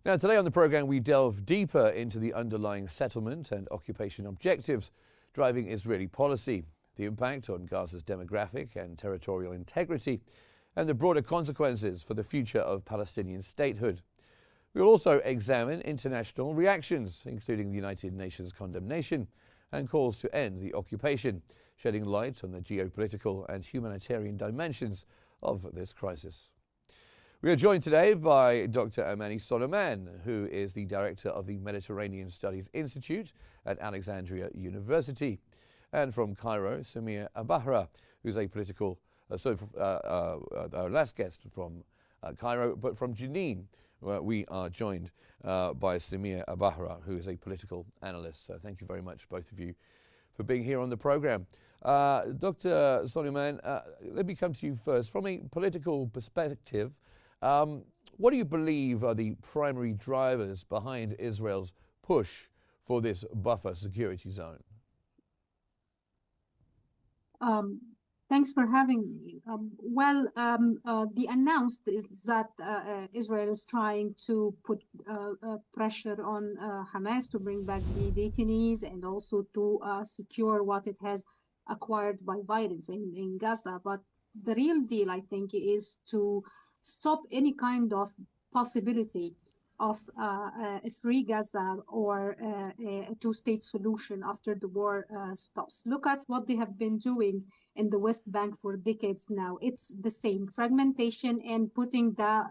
Now, today on the programme, we delve deeper into the underlying settlement and occupation objectives driving Israeli policy, the impact on Gaza's demographic and territorial integrity, and the broader consequences for the future of Palestinian statehood. We will also examine international reactions, including the United Nations condemnation and calls to end the occupation, shedding light on the geopolitical and humanitarian dimensions of this crisis. We are joined today by Dr. Amany Soliman, who is the director of the Mediterranean Studies Institute at Alexandria University, and from Cairo, Samir Abahra, who's a political, our last guest from Cairo, but from Jenin, where we are joined by Samir Abahra, who is a political analyst. So thank you very much, both of you, for being here on the program. Dr. Soliman, let me come to you first. From a political perspective, what do you believe are the primary drivers behind Israel's push for this buffer security zone? Thanks for having me. The announced is that Israel is trying to put pressure on Hamas to bring back the detainees and also to secure what it has acquired by violence in Gaza. But the real deal, I think, is to stop any kind of possibility of a free Gaza or a two-state solution after the war stops. Look at what they have been doing in the West Bank for decades now. It's the same fragmentation and putting the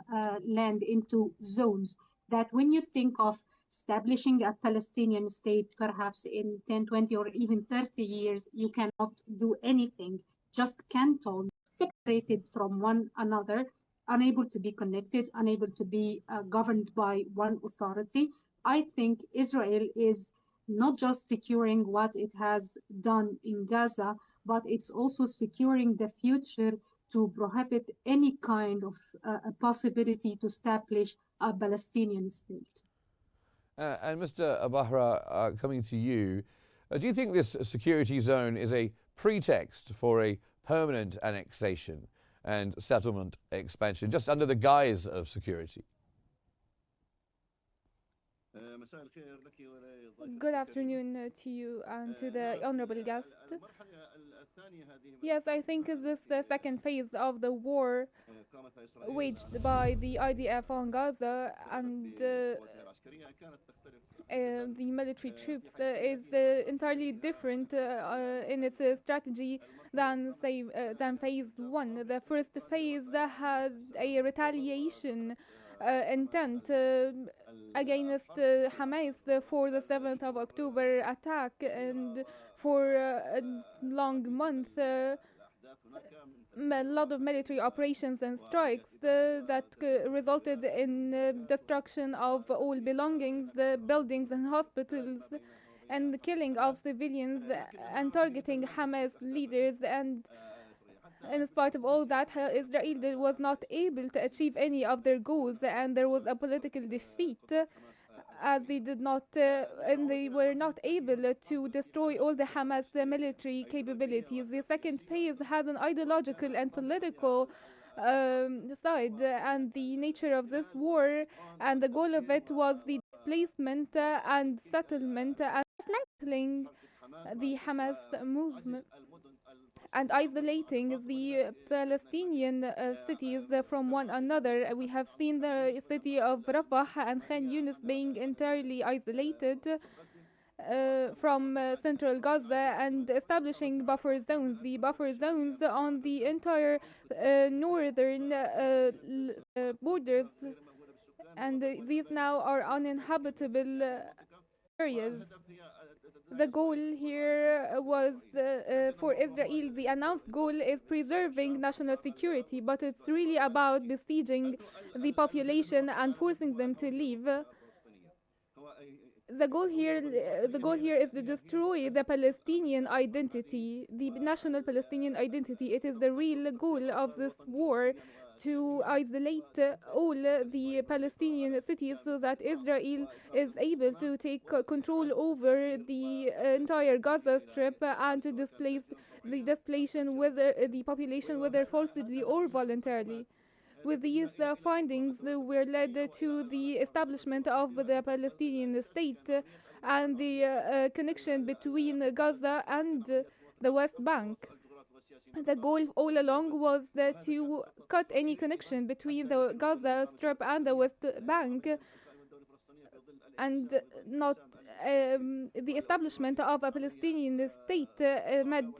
land into zones that when you think of establishing a Palestinian state, perhaps in 10, 20, or even 30 years, you cannot do anything, just cantoned, separated from one another, unable to be connected, unable to be governed by one authority. I think Israel is not just securing what it has done in Gaza, but it's also securing the future to prohibit any kind of a possibility to establish a Palestinian state. And Mr. Abahra, coming to you, do you think this security zone is a pretext for a permanent annexation and settlement expansion, just under the guise of security? Good afternoon to you and to the honorable guest. Yes, I think this is the second phase of the war waged by the IDF on Gaza, and the military troops is entirely different in its strategy than phase one. The first phase had a retaliation intent against Hamas for the 7th of October attack, and for a long month a lot of military operations and strikes that resulted in destruction of all belongings, the buildings and hospitals, and the killing of civilians and targeting Hamas leaders. And in spite of all that, Israel was not able to achieve any of their goals, and there was a political defeat, as they did not and they were not able to destroy all the Hamas military capabilities. The second phase has an ideological and political side, and the nature of this war and the goal of it was the displacement and settlement and dismantling the Hamas movement and isolating the Palestinian cities from one another. We have seen the city of Rafah and Khan Yunis being entirely isolated from central Gaza and establishing buffer zones. The buffer zones on the entire northern borders, and these now are uninhabitable areas. The goal here was for Israel, the announced goal is preserving national security, but it's really about besieging the population and forcing them to leave. The goal here is to destroy the Palestinian identity, the national Palestinian identity. It is the real goal of this war, to isolate all the Palestinian cities so that Israel is able to take control over the entire Gaza Strip and to displace the population, whether forcibly or voluntarily. With these findings were led to the establishment of the Palestinian state and the connection between Gaza and the West Bank. The goal all along was to cut any connection between the Gaza Strip and the West Bank, and not the establishment of a Palestinian state meant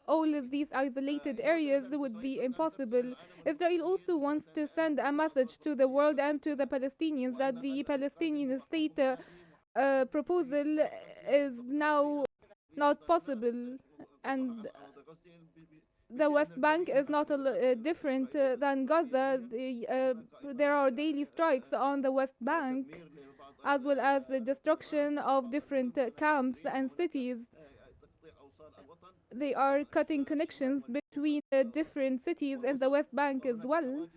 all of these isolated areas would be impossible. Israel also wants to send a message to the world and to the Palestinians that the Palestinian state proposal is now not possible, and the West Bank is not different than Gaza. There are daily strikes on the West Bank, as well as the destruction of different camps and cities. They are cutting connections between different cities in the West Bank as well.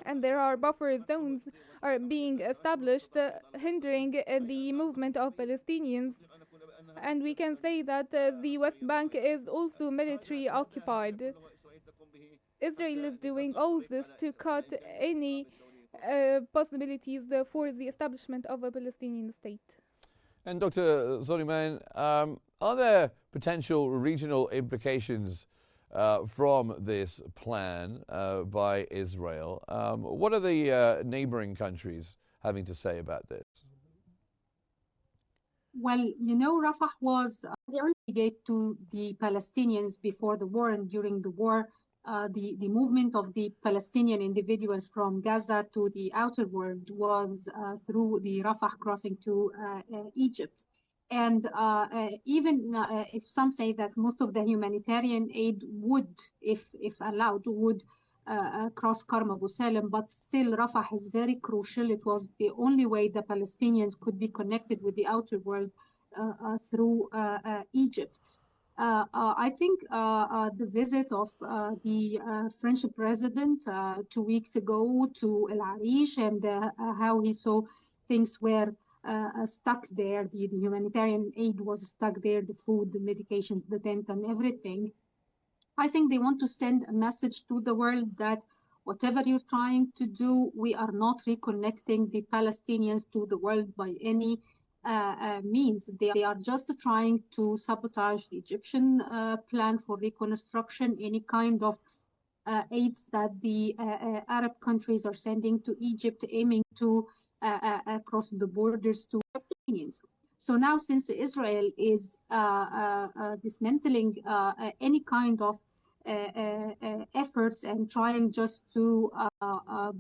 And there are buffer zones are being established, hindering the movement of Palestinians. And we can say that the West Bank is also military occupied. Israel is doing all this to cut any possibilities for the establishment of a Palestinian state. And Dr. Soliman, are there potential regional implications from this plan by Israel? What are the neighboring countries having to say about this? Well, Rafah was the only gate to the Palestinians before the war and during the war. The movement of the Palestinian individuals from Gaza to the outer world was through the Rafah crossing to Egypt. And even if some say that most of the humanitarian aid would, if allowed, would cross Karm Abu Salim, but still Rafah is very crucial. It was the only way the Palestinians could be connected with the outer world through Egypt. I think the visit of the French president 2 weeks ago to El Arish and how he saw things were stuck there, the humanitarian aid was stuck there, the food, the medications, the tent and everything. I think they want to send a message to the world that whatever you're trying to do, we are not reconnecting the Palestinians to the world by any means. They are just trying to sabotage the Egyptian plan for reconstruction, any kind of aids that the Arab countries are sending to Egypt, aiming to cross the borders to Palestinians. So now, since Israel is dismantling any kind of efforts and trying just to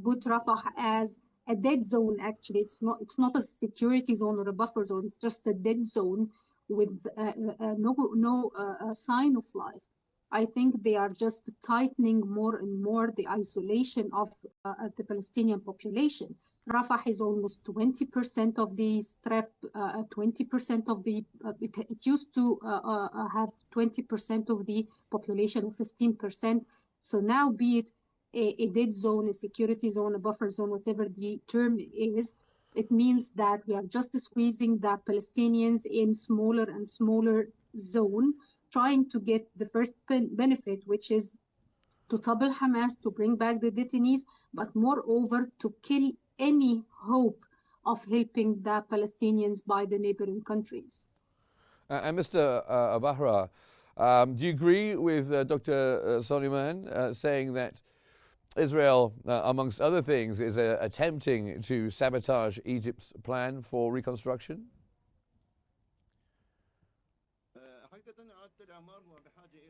put Rafah as a dead zone, actually, it's not a security zone or a buffer zone. It's just a dead zone with no sign of life. I think they are just tightening more and more the isolation of the Palestinian population. Rafah is almost 20% of the Strip, 20% of the, it used to have 20% of the population, or 15%. So now, be it a dead zone, a security zone, a buffer zone, whatever the term is, it means that we are just squeezing the Palestinians in smaller and smaller zone, trying to get the first benefit, which is to topple Hamas, to bring back the detainees, but moreover to kill any hope of helping the Palestinians by the neighboring countries. And Mr. Abahra, do you agree with Dr. Soliman saying that Israel, amongst other things, is attempting to sabotage Egypt's plan for reconstruction?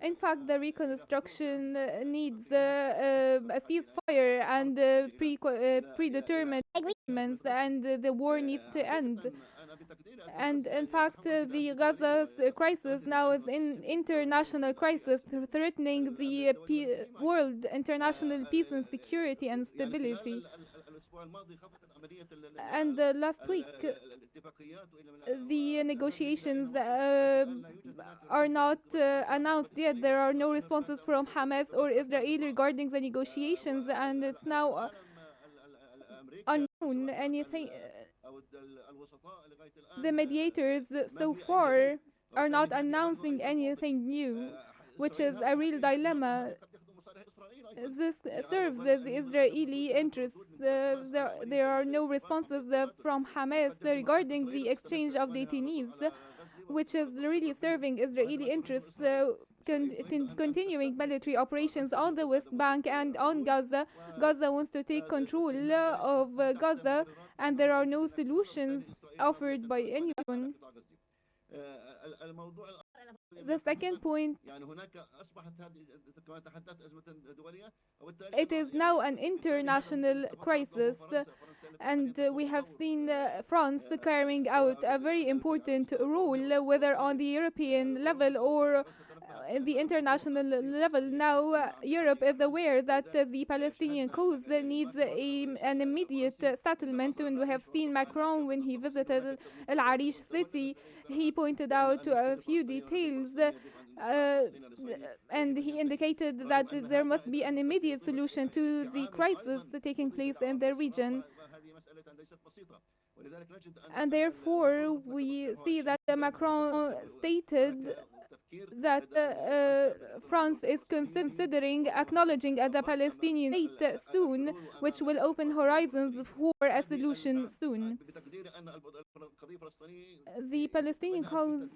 In fact, the reconstruction needs a ceasefire and predetermined agreements, and the war needs to end. And in fact, the Gaza crisis now is an international crisis, threatening the world, international peace and security and stability. And last week, the negotiations are not announced yet. There are no responses from Hamas or Israel regarding the negotiations, and it's now unknown anything. The mediators so far are not announcing anything new, which is a real dilemma. This serves the Israeli interests. There are no responses from Hamas regarding the exchange of detainees, which is really serving Israeli interests. Continuing military operations on the West Bank and on Gaza. Gaza wants to take control of Gaza, and there are no solutions offered by anyone. The second point, it is now an international crisis, and we have seen France carrying out a very important role, whether on the European level or the international level. Now, Europe is aware that the Palestinian cause needs an immediate settlement. And we have seen Macron, when he visited Al Arish city, he pointed out a few details, and he indicated that there must be an immediate solution to the crisis taking place in the region. And therefore, we see that Macron stated that France is considering acknowledging the Palestinian state soon, which will open horizons for a solution soon. The Palestinian cause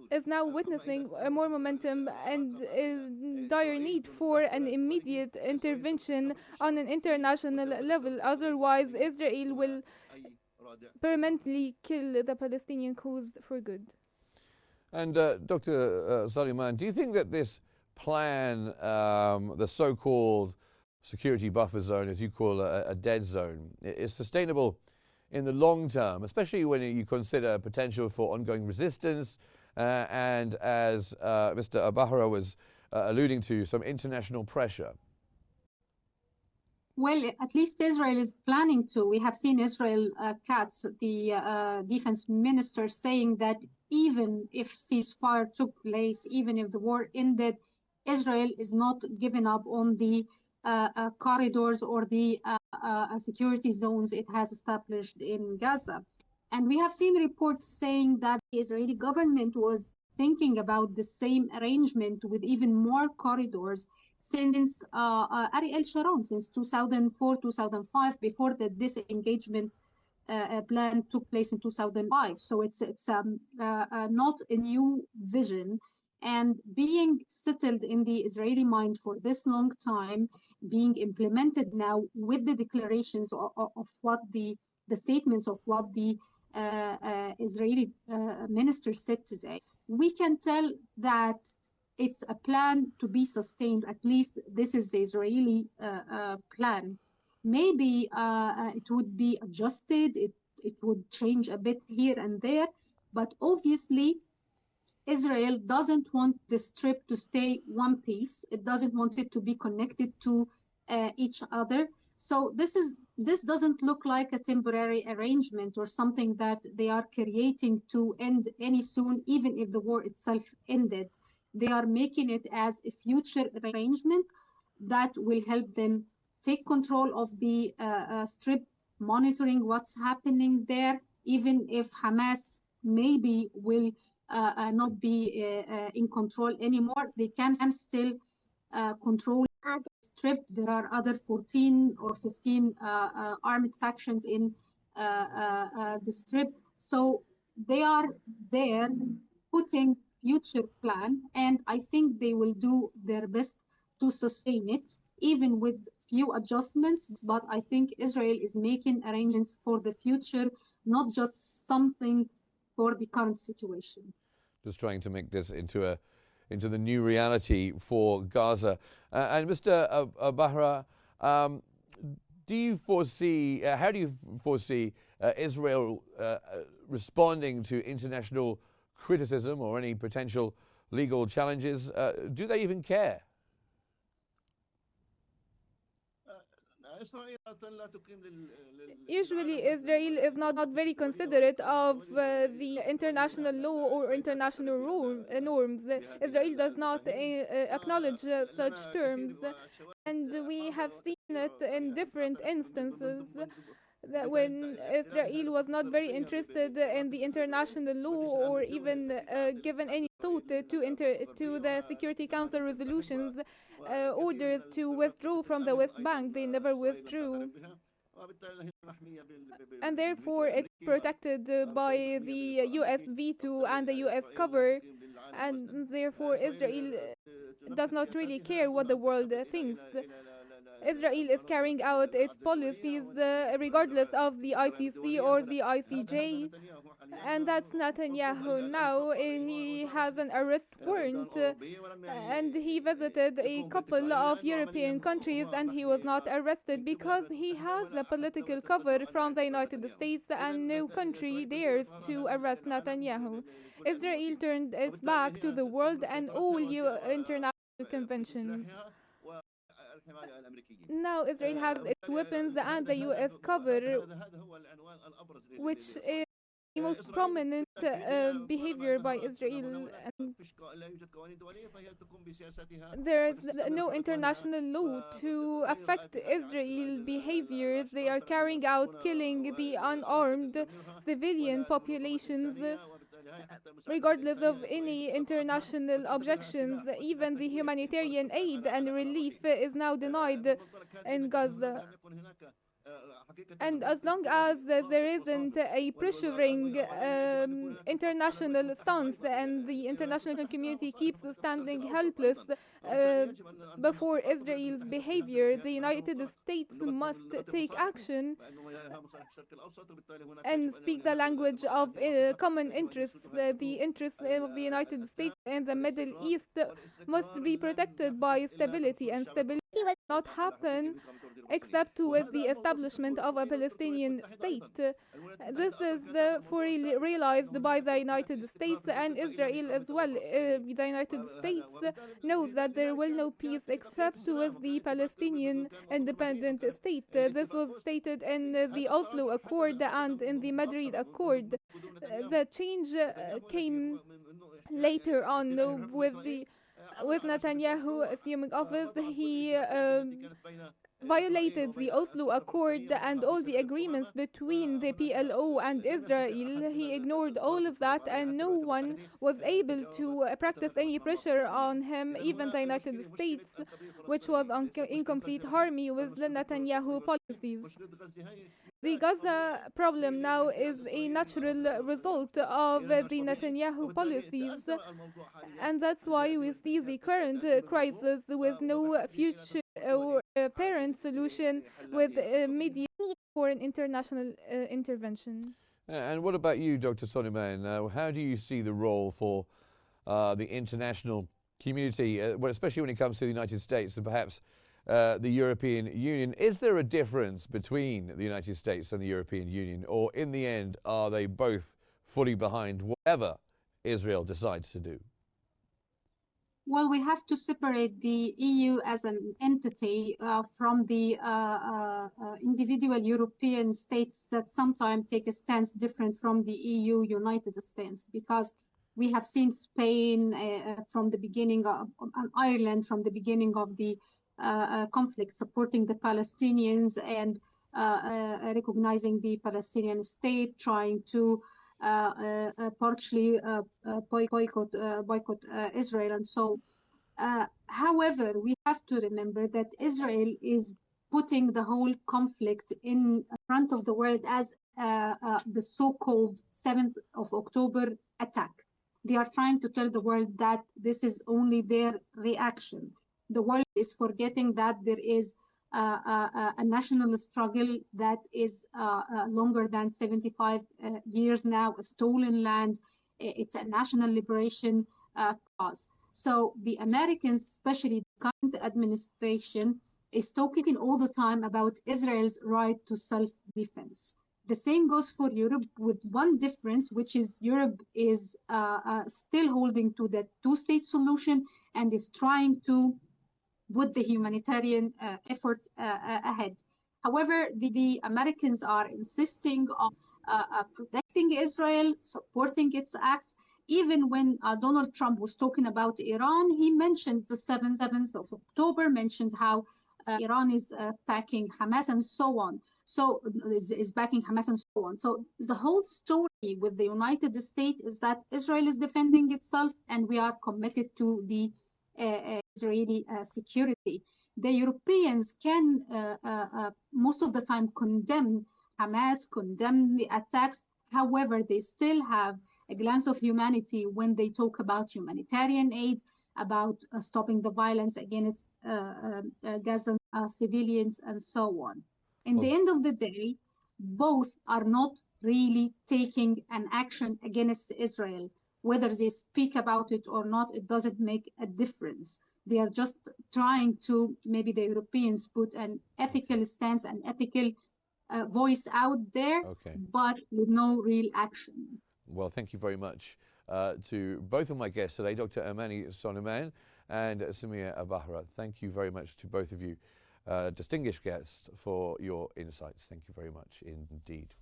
is now witnessing more momentum and is dire need for an immediate intervention on an international level. Otherwise, Israel will permanently kill the Palestinian cause for good. And Dr. Soliman, do you think that this plan, the so-called security buffer zone, as you call a dead zone, is sustainable in the long term, especially when you consider potential for ongoing resistance and, as Mr. Abahra was alluding to, some international pressure? Well, at least Israel is planning to. We have seen Israel Katz, the defense minister, saying that even if ceasefire took place, even if the war ended, Israel is not giving up on the corridors or the security zones it has established in Gaza. And we have seen reports saying that the Israeli government was thinking about the same arrangement with even more corridors since Ariel Sharon, since 2004, 2005, before the disengagement plan took place in 2005. So it's not a new vision. And being settled in the Israeli mind for this long time, being implemented now with the declarations of what the statements of what the Israeli minister said today, we can tell that it's a plan to be sustained. At least this is the Israeli plan. Maybe it would be adjusted, it would change a bit here and there, but obviously Israel doesn't want the strip to stay one piece. It doesn't want it to be connected to each other. So this doesn't look like a temporary arrangement or something that they are creating to end any soon, even if the war itself ended. They are making it as a future arrangement that will help them take control of the strip, monitoring what's happening there, even if Hamas maybe will not be in control anymore. They can still control the strip. There are other 14 or 15 armed factions in the strip. So they are there putting future plan, and I think they will do their best to sustain it, even with few adjustments. But I think Israel is making arrangements for the future, not just something for the current situation. Just trying to make this into the new reality for Gaza. And Mr. Abahra, do you foresee, how do you foresee Israel responding to international criticism or any potential legal challenges? Do they even care? Usually Israel is not very considerate of the international law or international norms. Israel does not acknowledge such terms, and we have seen it in different instances. that when Israel was not very interested in the international law or even given any thought to the Security Council resolutions, orders to withdraw from the West Bank, they never withdrew, and therefore it's protected by the US veto and the US cover, and therefore Israel does not really care what the world thinks. Israel is carrying out its policies regardless of the ICC or the ICJ, and that's Netanyahu now. He has an arrest warrant, and he visited a couple of European countries, and he was not arrested because he has the political cover from the United States, and no country dares to arrest Netanyahu. Israel turned its back to the world and all international conventions. Now Israel has its weapons and the US cover, which is the most prominent behavior by Israel. And there is no international law to affect Israel behaviors. They are carrying out killing the unarmed civilian populations regardless of any international objections. Even the humanitarian aid and relief is now denied in Gaza. And as long as there isn't a pressuring international stance and the international community keeps standing helpless before Israel's behavior, the United States must take action and speak the language of common interests. The interests of the United States and the Middle East must be protected by stability, and stability will not happen except with the establishment of a Palestinian state. This is fully realized by the United States and Israel as well. The United States knows that there will no peace except with the Palestinian independent state. This was stated in the Oslo Accord and in the Madrid Accord. The change came later on with Netanyahu assuming office. He violated the Oslo Accord and all the agreements between the PLO and Israel. He ignored all of that, and no one was able to practice any pressure on him, even the United States, which was in complete harmony with the Netanyahu policies. The Gaza problem now is a natural result of the Netanyahu policies, and that's why we see the current crisis with no future or apparent solution, with immediate need for an international intervention. And what about you, Dr. Soliman? How do you see the role for the international community, especially when it comes to the United States and perhaps the European Union? Is there a difference between the United States and the European Union, or in the end, are they both fully behind whatever Israel decides to do? Well, we have to separate the EU as an entity from the individual European states that sometimes take a stance different from the EU United stance, because we have seen Spain from the beginning of Ireland, from the beginning of the conflict, supporting the Palestinians and recognizing the Palestinian state, trying to partially boycott Israel. And so, however, we have to remember that Israel is putting the whole conflict in front of the world as the so-called 7th of October attack. They are trying to tell the world that this is only their reaction. The world is forgetting that there is a national struggle that is longer than 75 years now, a stolen land. It's a national liberation cause. So the Americans, especially the current administration, is talking all the time about Israel's right to self-defense. The same goes for Europe, with one difference, which is Europe is still holding to the two-state solution and is trying to put the humanitarian effort ahead. However, the Americans are insisting on protecting Israel, supporting its acts. Even when Donald Trump was talking about Iran, he mentioned the 7th of October, mentioned how Iran is backing Hamas and so on. So is backing Hamas and so on. So the whole story with the United States is that Israel is defending itself, and we are committed to the Israeli security. The Europeans can most of the time condemn Hamas, condemn the attacks. However, they still have a glance of humanity when they talk about humanitarian aid, about stopping the violence against Gaza civilians, and so on. In the end of the day, both are not really taking an action against Israel. Whether they speak about it or not, it doesn't make a difference. They are just trying to, maybe the Europeans put an ethical stance, an ethical voice out there, but with no real action. Well, thank you very much to both of my guests today, Dr. Amany Soliman and Samir Abahra. Thank you very much to both of you, distinguished guests, for your insights. Thank you very much indeed.